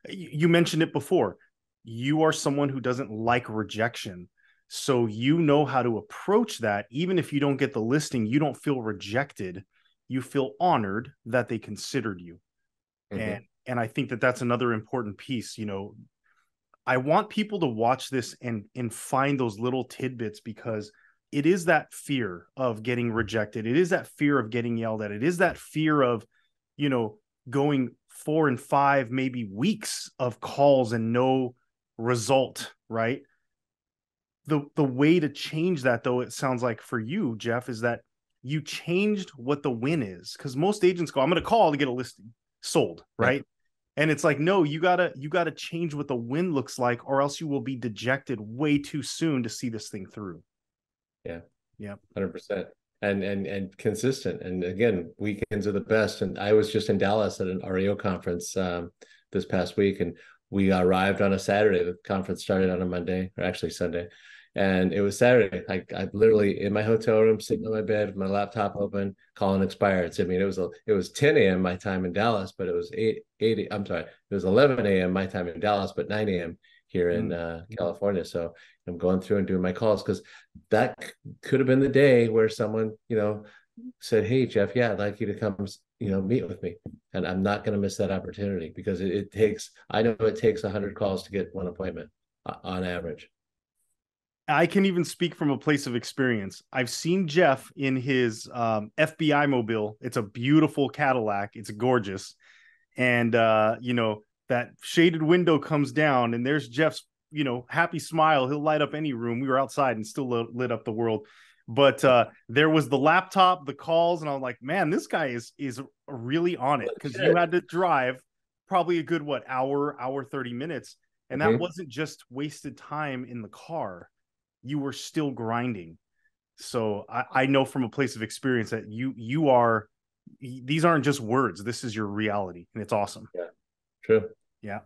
You mentioned it before. You are someone who doesn't like rejection. So you know how to approach that. Even if you don't get the listing, you don't feel rejected you feel honored that they considered you. Mm-hmm. And I think that that's another important piece. You know, I want people to watch this and find those little tidbits, because it is that fear of getting rejected. It is that fear of getting yelled at. It is that fear of, you know, going 4 and 5, maybe weeks of calls and no result, right? The way to change that, though, it sounds like for you, Jeff, is that you changed what the win is. Because most agents go, I'm going to call to get a listing sold, Yeah. right? And it's like, no, you gotta change what the win looks like, or else you will be dejected way too soon to see this thing through. Yeah. Yeah. 100%. And consistent. And again, weekends are the best. And I was just in Dallas at an REO conference this past week, and we arrived on a Saturday. The conference started on a Monday, or actually Sunday. And it was Saturday. I literally in my hotel room, sitting on my bed with my laptop open, calling expireds. I mean, it was 10 a.m. my time in Dallas, but it was 8 I'm sorry, it was 11 a.m. my time in Dallas, but 9 a.m. here in California. So I'm going through and doing my calls, because that could have been the day where someone, said, "Hey, Jeff, yeah, I'd like you to come, meet with me." And I'm not going to miss that opportunity, because I know it takes 100 calls to get one appointment on average. I can even speak from a place of experience. I've seen Jeff in his FBI mobile. It's a beautiful Cadillac. It's gorgeous. And, that shaded window comes down, and there's Jeff's, happy smile. He'll light up any room. We were outside and still lit up the world. But there was the laptop, the calls, and I'm like, man, this guy is really on it, because you had to drive probably a good, hour 30 minutes. And that wasn't just wasted time in the car. You were still grinding. So I know from a place of experience that these aren't just words. This is your reality, and it's awesome. Yeah, true. Yeah.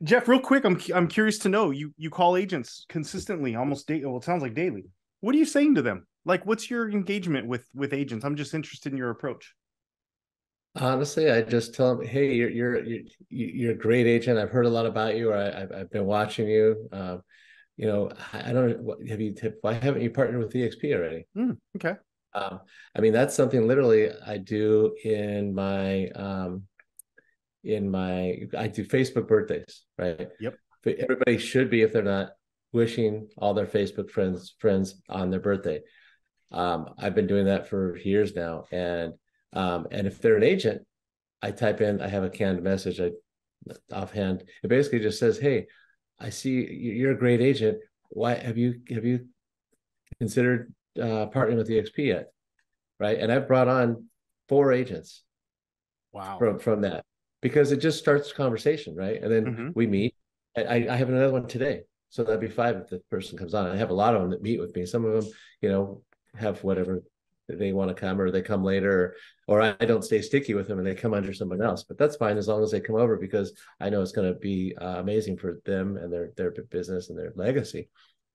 Jeff, real quick, I'm curious to know, you call agents consistently, almost daily. Well, it sounds like daily. What are you saying to them? Like, what's your engagement with agents? I'm just interested in your approach. Honestly, I just tell them, "Hey, you're a great agent. I've heard a lot about you, or I've been watching you. I don't know, why haven't you partnered with EXP already?" Okay. I mean, that's something literally I do I do Facebook birthdays, right? Yep. Everybody should be, if they're not, wishing all their Facebook friends on their birthday. I've been doing that for years now, and if they're an agent, I have a canned message offhand. It basically just says, "Hey, I see you're a great agent. Why have you considered partnering with EXP yet?" Right? And I've brought on 4 agents Wow. from that, because it just starts conversation, right? And then we meet. I have another one today, so that'd be 5 if the person comes on. I have a lot of them that meet with me. Some of them, have whatever they want to come, or they come later, or I don't stay sticky with them and they come under someone else. But that's fine, as long as they come over, because I know it's going to be amazing for them and their business and their legacy.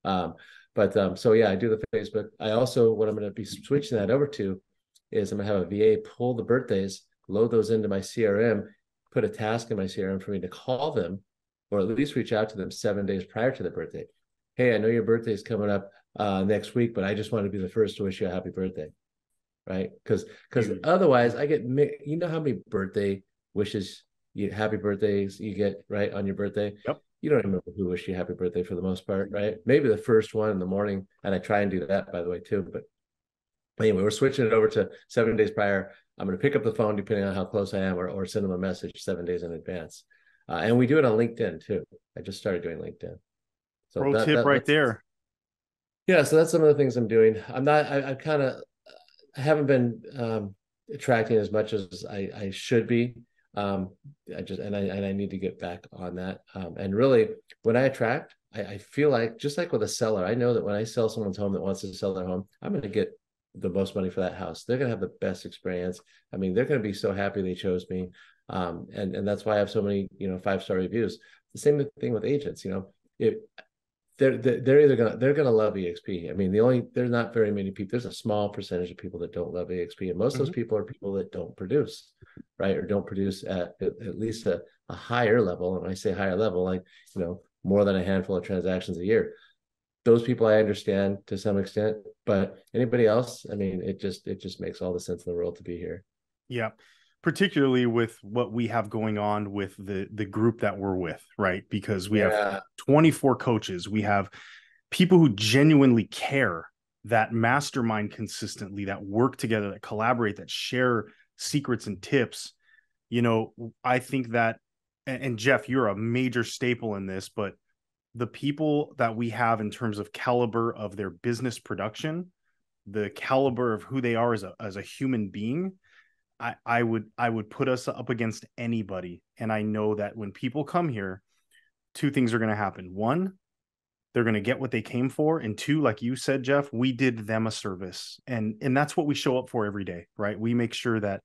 So yeah, I do the Facebook. I also, what I'm going to be switching that over to is I'm going to have a VA pull the birthdays, load those into my CRM, put a task in my CRM for me to call them, or at least reach out to them 7 days prior to their birthday. "Hey, I know your birthday is coming up next week, but I just want to be the first to wish you a happy birthday." Right? Because otherwise I get, how many birthday wishes, happy birthdays you get, right, on your birthday. Yep. You don't remember who wished you happy birthday for the most part, right? Maybe the first one in the morning, and I try and do that, by the way, too. But anyway, we're switching it over to 7 days prior. I'm going to pick up the phone depending on how close I am, or send them a message 7 days in advance. And we do it on LinkedIn too. I just started doing LinkedIn. So Pro tip right there. yeah, so that's some of the things I'm doing. I haven't been attracting as much as I should be. I need to get back on that. And really, when I attract, I feel like, just like with a seller, I know that when I sell someone's home that wants to sell their home, I'm going to get the most money for that house. They're going to have the best experience. I mean, they're going to be so happy they chose me. And that's why I have so many, 5-star reviews. The same thing with agents. If they're gonna love EXP. I mean, there's not very many people. There's a small percentage of people that don't love EXP, and most of those people are people that don't produce, right, or don't produce at least a higher level. And when I say higher level, like, more than a handful of transactions a year. Those people I understand to some extent, but anybody else, I mean, it just makes all the sense in the world to be here. Yeah. Particularly with what we have going on with the group that we're with, right? Because we have Yeah. 24 coaches. We have people who genuinely care, that mastermind consistently, that work together, that collaborate, that share secrets and tips. I think that, and Jeff, you're a major staple in this, but the people that we have in terms of caliber of their business production, the caliber of who they are as a human being, I would put us up against anybody. And I know that when people come here, two things are going to happen. One, they're going to get what they came for, and two, like you said, Jeff, we did them a service, and that's what we show up for every day, right? We make sure that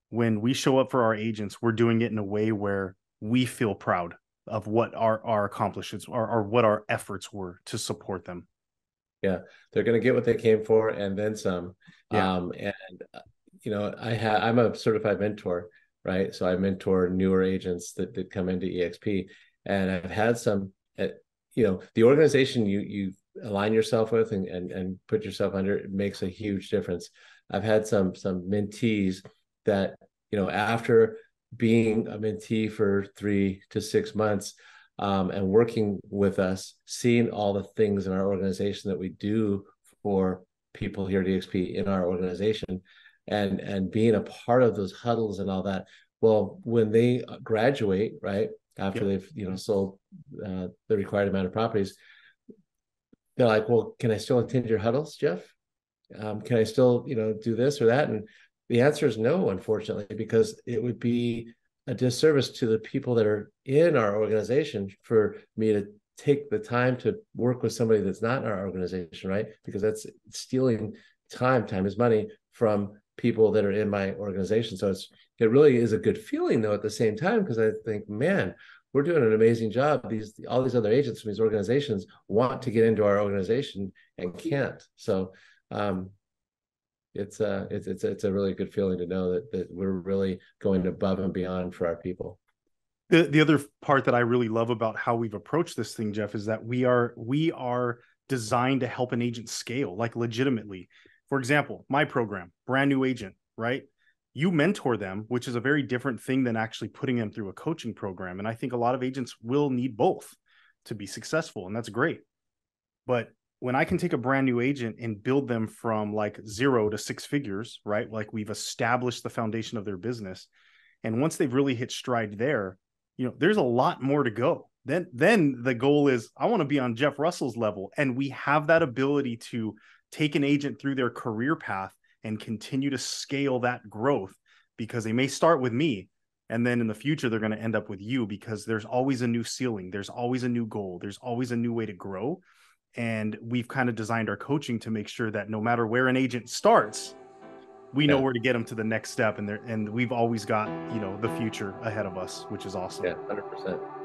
when we show up for our agents, we're doing it in a way where we feel proud of what our accomplishments are, or what our efforts were to support them. Yeah, they're going to get what they came for and then some. Yeah. And I'm a certified mentor, right? So I mentor newer agents that come into EXP, and I've had some. The organization you align yourself with and put yourself under, it makes a huge difference. I've had some mentees that after being a mentee for 3 to 6 months, and working with us, seeing all the things in our organization that we do for people here at EXP in our organization, and being a part of those huddles and all that. Well, when they graduate, right, after Yep. they've sold the required amount of properties, they're like, well, can I still attend your huddles, Jeff? Can I still do this or that? And the answer is no, unfortunately, because it would be a disservice to the people that are in our organization for me to take the time to work with somebody that's not in our organization, right? Because that's stealing time. Time is money from people that are in my organization. So it really is a good feeling, though, at the same time, because I think, man, we're doing an amazing job. All these other agents from these organizations want to get into our organization and can't. So it's a really good feeling to know that we're really going above and beyond for our people. The other part that I really love about how we've approached this thing, Jeff, is that we are designed to help an agent scale, like legitimately. For example, my program, brand new agent, right? You mentor them, which is a very different thing than actually putting them through a coaching program. And I think a lot of agents will need both to be successful, and that's great. But when I can take a brand new agent and build them from like 0 to 6 figures, right? Like we've established the foundation of their business. And once they've really hit stride there, there's a lot more to go. Then the goal is I want to be on Jeff Russell's level. And we have that ability to take an agent through their career path and continue to scale that growth, because they may start with me, and then in the future, they're going to end up with you, because there's always a new ceiling. There's always a new goal. There's always a new way to grow. And we've kind of designed our coaching to make sure that no matter where an agent starts, we know Yeah, where to get them to the next step. And we've always got, the future ahead of us, which is awesome. yeah, 100%.